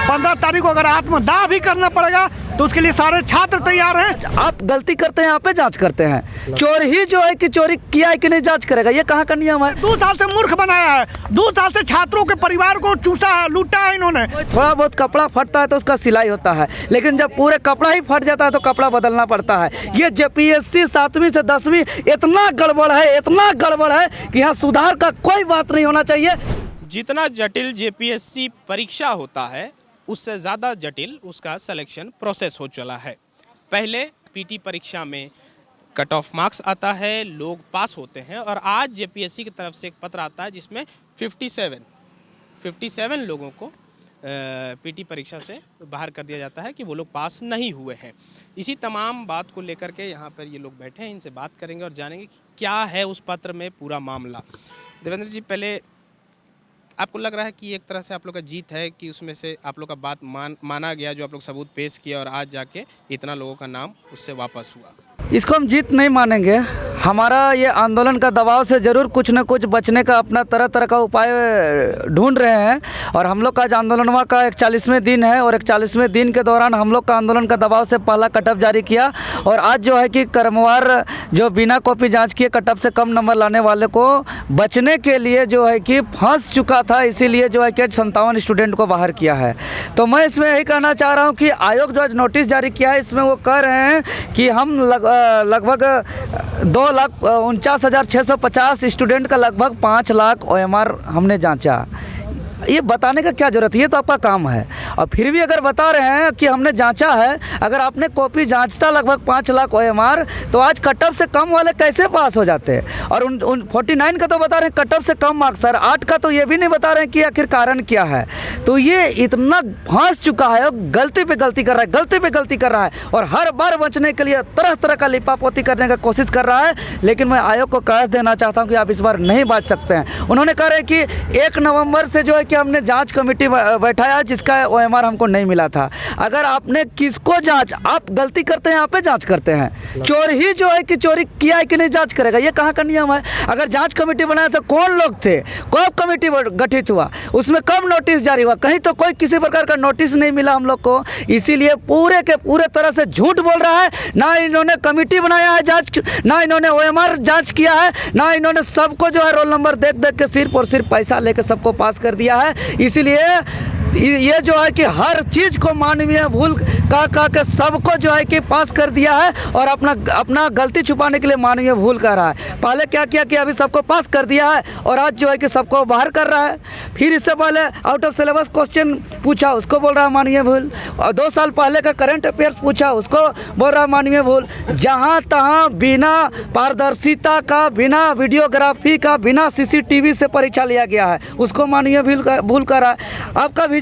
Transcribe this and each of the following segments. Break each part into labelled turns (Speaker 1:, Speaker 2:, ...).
Speaker 1: 15 तारीख को अगर आत्मदाह भी करना पड़ेगा तो उसके लिए सारे छात्र तैयार हैं।
Speaker 2: आप गलती करते हैं, यहाँ पे जांच करते हैं। चोर ही जो है कि चोरी किया है कि नहीं जांच करेगा, ये कहाँ का नियम है?
Speaker 1: 2 साल से मूर्ख बनाया है, 2 साल से छात्रों के परिवार को चूसा है, लूटा है इन्होंने।
Speaker 2: थोड़ा बहुत कपड़ा फटता है तो उसका सिलाई होता है, लेकिन जब पूरे कपड़ा ही फट जाता है तो कपड़ा बदलना पड़ता है। ये जेपीएससी 7वीं से 10वीं इतना गड़बड़ है, इतना गड़बड़ है कि यहाँ सुधार का कोई बात नहीं होना चाहिए।
Speaker 3: जितना जटिल जेपीएससी परीक्षा होता है उससे ज़्यादा जटिल उसका सिलेक्शन प्रोसेस हो चला है। पहले पीटी परीक्षा में कट ऑफ मार्क्स आता है, लोग पास होते हैं, और आज जेपीएससी की तरफ से एक पत्र आता है जिसमें 57 लोगों को पीटी परीक्षा से बाहर कर दिया जाता है कि वो लोग पास नहीं हुए हैं। इसी तमाम बात को लेकर के यहाँ पर ये लोग बैठे हैं, इनसे बात करेंगे और जानेंगे कि क्या है उस पत्र में पूरा मामला। देवेंद्र जी, पहले आपको लग रहा है कि एक तरह से आप लोग का जीत है कि उसमें से आप लोग का बात माना गया, जो आप लोग सबूत पेश किया और आज जाके इतना लोगों का नाम उससे वापस हुआ?
Speaker 2: इसको हम जीत नहीं मानेंगे। हमारा ये आंदोलन का दबाव से ज़रूर कुछ न कुछ बचने का अपना तरह तरह का उपाय ढूंढ रहे हैं, और हम लोग का आज आंदोलनवा का 41वें दिन है, और 41वें दिन के दौरान हम लोग का आंदोलन का दबाव से पहला कटअफ जारी किया, और आज जो है कि क्रमवार जो बिना कॉपी जांच किए कटअफ से कम नंबर लाने वाले को बचने के लिए जो है कि फंस चुका था, इसीलिए जो है कि 57 स्टूडेंट को बाहर किया है। तो मैं इसमें यही कहना चाह रहा हूँ कि आयोग जो आज नोटिस जारी किया है, इसमें वो कह रहे हैं कि हम लगभग 2,49,650 स्टूडेंट का लगभग 5 लाख OMR हमने जांचा। ये बताने का क्या ज़रूरत है, ये तो आपका काम है। और फिर भी अगर बता रहे हैं कि हमने जांचा है, अगर आपने कॉपी जांचता लगभग 5 लाख OMR, तो आज कटअफ से कम वाले कैसे पास हो जाते? और उन 49 का तो बता रहे हैं कटअफ से कम मार्क्स, सर 8 का तो ये भी नहीं बता रहे हैं कि आखिर कारण क्या है। तो ये इतना फंस चुका है, गलती पे गलती कर रहा है, गलती पे गलती कर रहा है, और हर बार बचने के लिए तरह तरह का लिपापोती करने का कोशिश कर रहा है। लेकिन मैं आयोग को कह देना चाहता हूँ कि आप इस बार नहीं बच सकते हैं। उन्होंने कहा है कि 1 नवंबर से जो है कि हमने जांच कमेटी बैठाया जिसका OMR हमको नहीं मिला था। अगर आपने किसको जांच, आप गलती करते हैं यहाँ पे जांच करते हैं। चोर ही जो है कि चोरी किया है कि नहीं जांच करेगा, ये कहाँ का नियम है? अगर जांच कमेटी बनाया तो कौन लोग थे, कब कमेटी गठित हुआ, उसमें कब नोटिस जारी हुआ? कहीं तो कोई किसी प्रकार का नोटिस नहीं मिला हम लोग को। इसीलिए पूरे के पूरे तरह से झूठ बोल रहा है। ना इन्होंने कमेटी बनाया है जांच, ना इन्होंने OMR जांच किया है, ना इन्होंने सबको जो है रोल नंबर देख देख के सिर्फ और सिर्फ पैसा लेके सबको पास कर दिया है। इसीलिए ये जो है कि हर चीज़ को मानवीय भूल का के सबको जो है कि पास कर दिया है, और अपना गलती छुपाने के लिए मानवीय भूल कर रहा है। पहले क्या किया कि अभी सबको पास कर दिया है, और आज जो है कि सबको बाहर कर रहा है। फिर इससे पहले आउट ऑफ सिलेबस क्वेश्चन पूछा, उसको बोल रहा है मानवीय भूल, और 2 साल पहले का करंट अफेयर्स पूछा, उसको बोल रहा है मानवीय भूल। जहाँ तहाँ बिना पारदर्शिता का, बिना वीडियोग्राफी का, बिना CCTV से परीक्षा लिया गया है, उसको मानवीय भूल कर रहा है।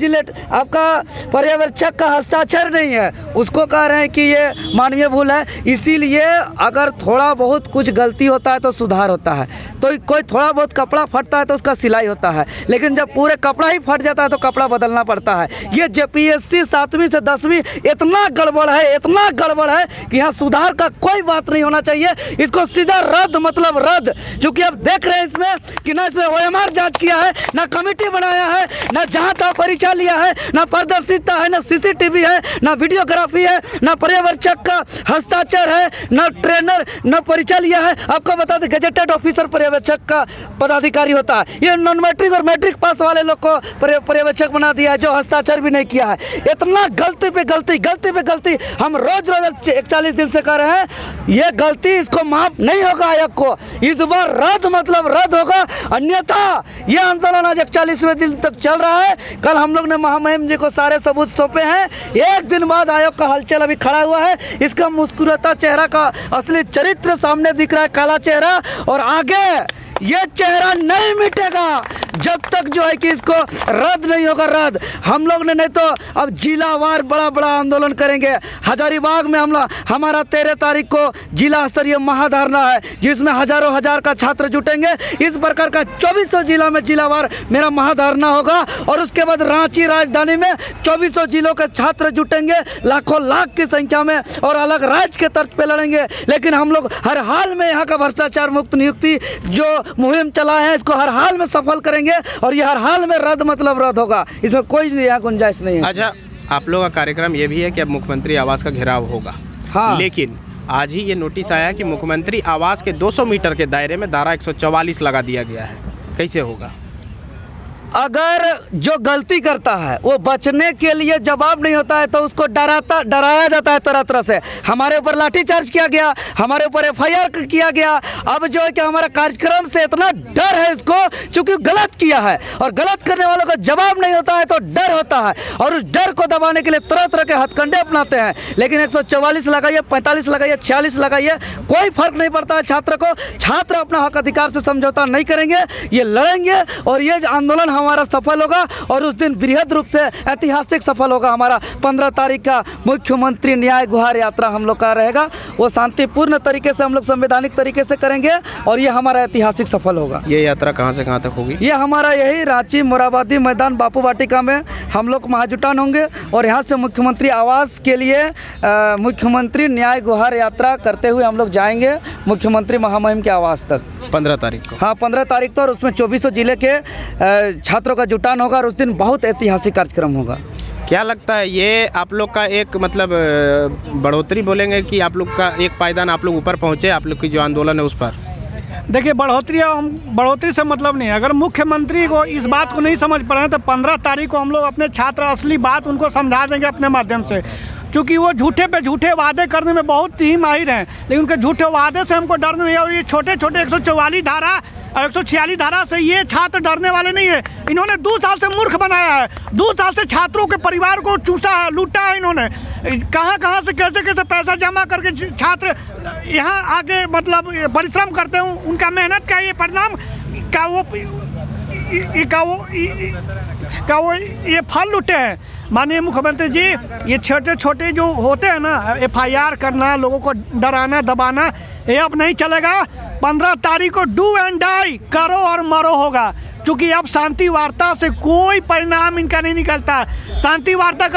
Speaker 2: आपका पर्यवेक्षक का हस्ताक्षर नहीं है, उसको कह रहे हैं कि ये मानवीय भूल है। इसीलिए अगर थोड़ा बहुत कुछ गलती होता है तो सुधार होता है, तो कोई थोड़ा बहुत कपड़ा फटता है तो उसका सिलाई होता है, लेकिन जब पूरे कपड़ा ही फट जाता है तो कपड़ा बदलना पड़ता है। ये जेपीएससी 7वीं से 10वीं इतना गड़बड़ है, इतना गड़बड़ है कि यहाँ सुधार का कोई बात नहीं होना चाहिए। इसको सीधा रद्द, मतलब रद्द। क्योंकि अब देख रहे हैं इसमें कि ना इसमें OMR जांच किया है, ना कमेटी बनाया है, ना जहाँ तहाँ परीक्षा लिया है, ना पारदर्शिता है, ना CCTV है, ना वीडियोग्राफी है, ना पर्यवेक्षक का हस्ताक्षर है, ना ट्रेनर, ना परीक्षा लिया है। आपको बता दें गजेटेड ऑफिसर पर्यवेक्षक का पदाधिकारी होता है, ये नॉन मैट्रिक और मैट्रिक पास वाले लोग को पर्यवेक्षक बना दिया है, जो हस्ताक्षर भी नहीं किया है। इतना गलती पे गलती, गलती पे गलती हम रोज 41 दिन से कर रहे हैं। ये गलती, इसको माफ नहीं होगा आयोग को। इस बार रद्द, मतलब रद्द होगा, अन्यथा ये आंदोलन आज 41वें दिन तक चल रहा है। कल हम लोग ने महामहिम जी को सारे सबूत सौंपे हैं। 1 दिन बाद आयोग का हलचल अभी खड़ा हुआ है। इसका मुस्कुराता चेहरा का असली चरित्र सामने दिख रहा है, काला चेहरा, और आगे ये चेहरा नहीं मिटेगा जब तक जो है कि इसको रद्द नहीं होगा। रद्द हम लोग ने नहीं तो अब जिलावार बड़ा बड़ा आंदोलन करेंगे। हजारीबाग में हमारा 13 तारीख को जिला स्तरीय महाधरना है, जिसमें हजारों हजार का छात्र जुटेंगे। इस प्रकार का 2400 जिला में जिलावार मेरा महाधरना होगा, और उसके बाद रांची राजधानी में 2400 जिलों के छात्र जुटेंगे, लाखों लाख की संख्या में, और अलग राज्य के तर्ज पे लड़ेंगे। लेकिन हम लोग हर हाल में यहाँ का भ्रष्टाचार मुक्त नियुक्ति जो मुहिम चला है, इसको हर हाल में सफल करेंगे और ये हर हाल में रद्द मतलब रद्द होगा, इसमें कोई यहाँ गुंजाइश नहीं है।
Speaker 3: अच्छा, आप लोगों का कार्यक्रम ये भी है कि अब मुख्यमंत्री आवास का घेराव होगा।
Speaker 2: हाँ।
Speaker 3: लेकिन आज ही ये नोटिस आया कि मुख्यमंत्री आवास के 200 मीटर के दायरे में धारा 144 लगा दिया गया है। कैसे होगा?
Speaker 2: अगर जो गलती करता है वो बचने के लिए जवाब नहीं होता है तो उसको डराया जाता है तरह तरह से। हमारे ऊपर लाठीचार्ज किया गया, हमारे ऊपर FIR किया गया। अब जो है कि हमारा कार्यक्रम से इतना डर है इसको, चूंकि गलत किया है और गलत करने वालों का जवाब नहीं होता है तो डर होता है, और उस डर को दबाने के लिए तरह तरह के हथकंडे अपनाते हैं। लेकिन 144 लगाइए, 45 लगाइए, 46 लगाइए, कोई फर्क नहीं पड़ता है छात्र को। छात्र अपना हक अधिकार से समझौता नहीं करेंगे, ये लड़ेंगे और ये आंदोलन हमारा सफल होगा और उस दिन बृहद रूप से ऐतिहासिक सफल होगा। हमारा 15 तारीख का मुख्यमंत्री न्याय गुहार यात्रा हम लोग का रहेगा, वो शांतिपूर्ण तरीके से हम लोग संवैधानिक तरीके से करेंगे और ये हमारा ऐतिहासिक सफल होगा।
Speaker 3: ये यात्रा कहाँ से कहाँ तक होगी?
Speaker 2: ये हमारा यही रांची मोराबादी मैदान बापू वाटिका में हम लोग महाजुटान होंगे और यहाँ से मुख्यमंत्री आवास के लिए मुख्यमंत्री न्याय गुहार यात्रा करते हुए हम लोग जाएंगे मुख्यमंत्री महामहिम के आवास तक
Speaker 3: 15 तारीख को।
Speaker 2: हाँ, 15 तारीख को, और उसमें 24 जिले के छात्रों का जुटान होगा और उस दिन बहुत ऐतिहासिक कार्यक्रम होगा।
Speaker 3: क्या लगता है ये आप लोग का एक मतलब बढ़ोतरी बोलेंगे कि आप लोग का एक पायदान आप लोग ऊपर पहुँचे, आप लोग की जो आंदोलन है उस पर?
Speaker 1: देखिए, बढ़ोतरी से मतलब नहीं है। अगर मुख्यमंत्री को इस बात को नहीं समझ पा रहे हैं तो 15 तारीख को हम लोग अपने छात्र असली बात उनको समझा देंगे अपने माध्यम से, क्योंकि वो झूठे पे झूठे वादे करने में बहुत ही माहिर हैं। लेकिन उनके झूठे वादे से हमको डर नहीं है। और ये छोटे छोटे 144 धारा और 146 धारा से ये छात्र डरने वाले नहीं है। इन्होंने 2 साल से मूर्ख बनाया है, 2 साल से छात्रों के परिवार को चूसा है, लूटा है इन्होंने। कहाँ से कैसे कैसे पैसा जमा करके छात्र यहाँ आगे मतलब परिश्रम करते हैं, उनका मेहनत का ये परिणाम का वो ये फल लूटे हैं। माननीय मुख्यमंत्री जी, ये छोटे छोटे जो होते हैं ना, FIR करना, लोगों को डराना दबाना, ये अब नहीं चलेगा। 15 तारीख को डू एंड डाई, करो और मरो होगा, क्योंकि अब शांति वार्ता से कोई परिणाम इनका नहीं निकलता। शांति वार्ता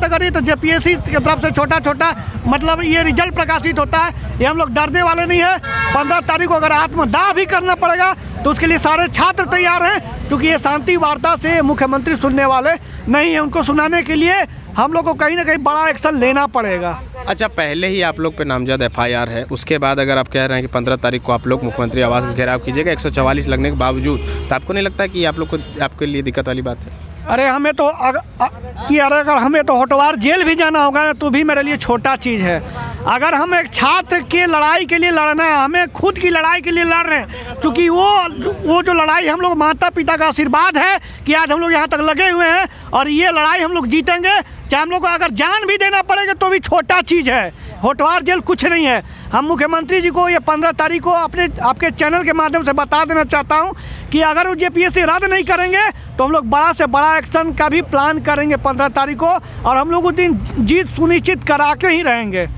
Speaker 1: करिए तो JPSC की तरफ से छोटा छोटा मतलब ये रिजल्ट प्रकाशित होता है। ये हम लोग डरने वाले नहीं है। 15 तारीख को अगर आत्मदाह भी करना पड़ेगा तो उसके लिए सारे छात्र तैयार हैं, क्योंकि ये शांति वार्ता से मुख्यमंत्री सुनने वाले नहीं है। उनको सुनाने के लिए हम लोग को कहीं ना कहीं बड़ा एक्शन लेना पड़ेगा।
Speaker 3: अच्छा, पहले ही आप लोग पे नामजद FIR है, उसके बाद अगर आप कह रहे हैं कि 15 तारीख को आप लोग मुख्यमंत्री आवास का घेराव कीजिएगा 144 लगने के बावजूद, तो आपको नहीं लगता कि आप लोग को आपके लिए दिक्कत वाली बात है?
Speaker 1: अरे हमें तो अगर हमें तो होटवार जेल भी जाना होगा ना तो भी मेरे लिए छोटा चीज़ है। अगर हम एक छात्र के लड़ाई के लिए लड़ना है, हमें खुद की लड़ाई के लिए लड़ रहे हैं, क्योंकि वो जो लड़ाई हम लोग माता पिता का आशीर्वाद है कि आज हम लोग यहाँ तक लगे हुए हैं और ये लड़ाई हम लोग जीतेंगे। चाहे हम लोग को अगर जान भी देना पड़ेगा तो भी छोटा चीज़ है, होटवार जेल कुछ नहीं है। हम मुख्यमंत्री जी को ये 15 तारीख को आपके चैनल के माध्यम से बता देना चाहता हूँ कि अगर वो JPSC रद्द नहीं करेंगे तो हम लोग बड़ा से बड़ा एक्शन का भी प्लान करेंगे 15 तारीख को, और हम लोग उस दिन जीत सुनिश्चित करा के ही रहेंगे।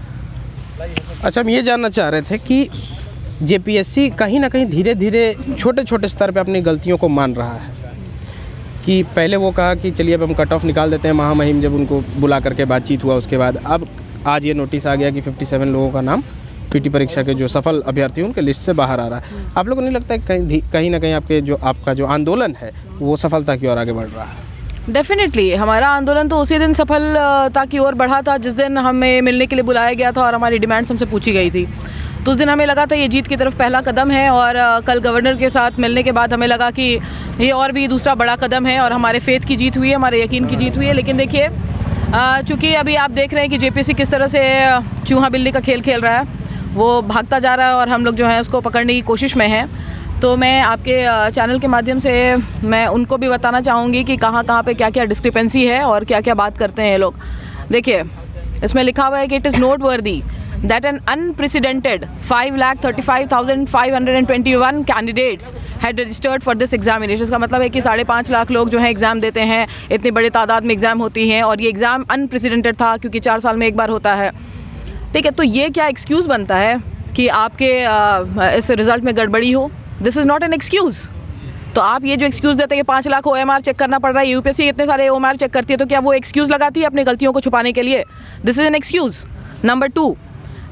Speaker 3: अच्छा, हम ये जानना चाह रहे थे कि JPSC कहीं ना कहीं धीरे धीरे छोटे छोटे स्तर पे अपनी गलतियों को मान रहा है कि पहले वो कहा कि चलिए अब हम कट ऑफ निकाल देते हैं, महामहिम जब उनको बुला करके बातचीत हुआ उसके बाद अब आज ये नोटिस आ गया कि 57 लोगों का नाम PT परीक्षा के जो सफल अभ्यर्थी उनके लिस्ट से बाहर आ रहा है। आप लोगों को नहीं लगता है कहीं ना कहीं आपका जो आंदोलन है वो सफलता की ओर आगे बढ़ रहा है?
Speaker 4: डेफिनेटली हमारा आंदोलन तो उसी दिन सफलता की ओर बढ़ा था जिस दिन हमें मिलने के लिए बुलाया गया था और हमारी डिमांड्स हमसे पूछी गई थी। तो उस दिन हमें लगा था ये जीत की तरफ पहला कदम है, और कल गवर्नर के साथ मिलने के बाद हमें लगा कि ये और भी दूसरा बड़ा कदम है और हमारे फेथ की जीत हुई है, हमारे यकीन की जीत हुई है। लेकिन देखिए, चूँकि अभी आप देख रहे हैं कि JPSC किस तरह से चूहा बिल्ली का खेल खेल रहा है, वो भागता जा रहा है और हम लोग जो है उसको पकड़ने की कोशिश में हैं। तो मैं आपके चैनल के माध्यम से मैं उनको भी बताना चाहूँगी कि कहाँ कहाँ पे क्या क्या डिस्क्रिपेंसी है और क्या क्या बात करते हैं ये लोग। देखिए, इसमें लिखा हुआ है कि इट इज़ नोट वर्दी that an unprecedented 5,35,521 candidates had registered for this examination। इसका मतलब है कि 5.5 लाख लोग जो हैं एग्ज़ाम देते हैं, इतनी बड़ी तादाद में एग्ज़ाम होती हैं, और ये एग्ज़ाम अनप्रेसिडेंटेड था क्योंकि 4 साल में एक बार होता है। ठीक है, तो ये क्या एक्सक्यूज़ बनता है कि आपके इस रिज़ल्ट में गड़बड़ी हो? This is not an excuse. तो आप ये जो एक्सक्यूज़ देते हैं कि 5 लाख OMR चेक करना पड़ रहा है, UPSC इतने सारे OMR चेक करती है, तो क्या वो एक्सक्यूज़ लगाती है अपनी गलतियों को छुपाने के लिए? This is an excuse. Number 2,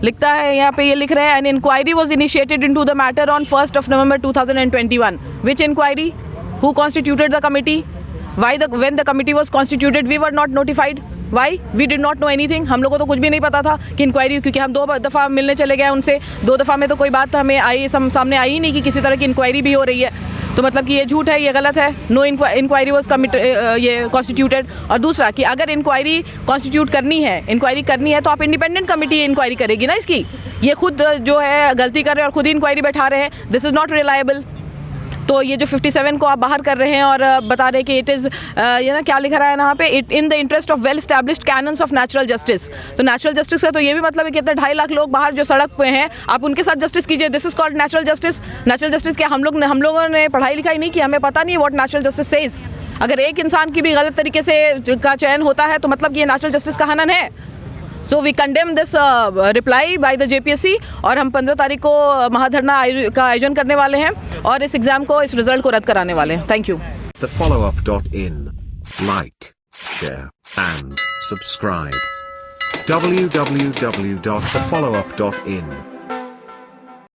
Speaker 4: लिखता है यहाँ पे, ये लिख रहे हैं an inquiry was initiated into the matter on 1 November 2021. Which inquiry? Who constituted the committee? Why when the committee was constituted we were not notified? Why we did not know anything? हम लोगों को तो कुछ भी नहीं पता था कि इंक्वायरी, क्योंकि हम 2 दफ़ा मिलने चले गए उनसे, 2 दफ़ा में तो कोई बात हमें आई सामने आई ही नहीं कि किसी तरह की इंक्वायरी भी हो रही है। तो मतलब कि ये झूठ है, ये गलत है। नो इंक्वायरी वॉज ये कॉन्स्टिट्यूटेड। और दूसरा कि अगर इंक्वायरी कॉन्स्टिट्यूट करनी है तो आप इंडिपेंडेंट कमिटी इंक्वायरी करेगी ना इसकी। ये खुद जो है गलती कर रहे हैं और खुद ही इंक्वायरी बैठा रहे हैं। This is not reliable. तो ये जो 57 को आप बाहर कर रहे हैं और बता रहे हैं कि इट इज़ ये ना क्या लिखा रहा है यहाँ पे, it in the interest of well established cannons of natural justice. तो नेचुरल जस्टिस का तो ये भी मतलब है कि इतने 2.5 लाख लोग बाहर जो सड़क पे हैं, आप उनके साथ जस्टिस कीजिए। This is called natural justice. Natural justice क्या हम लोगों ने पढ़ाई लिखाई नहीं की? हमें पता नहीं है व्हाट नेचुरल जस्टिस सेज। अगर एक इंसान की भी गलत तरीके से का चयन होता है तो मतलब कि ये नेचुरल जस्टिस का हनन है। So we condemn this reply by the JPSC और हम 15 तारीख को महाधरना का आयोजन करने वाले हैं और इस एग्ज़ाम को, इस रिजल्ट को रद्द कराने वाले हैं। Thank you.
Speaker 5: TheFollowUp.in. Like, share, and subscribe. www.thefollowup.in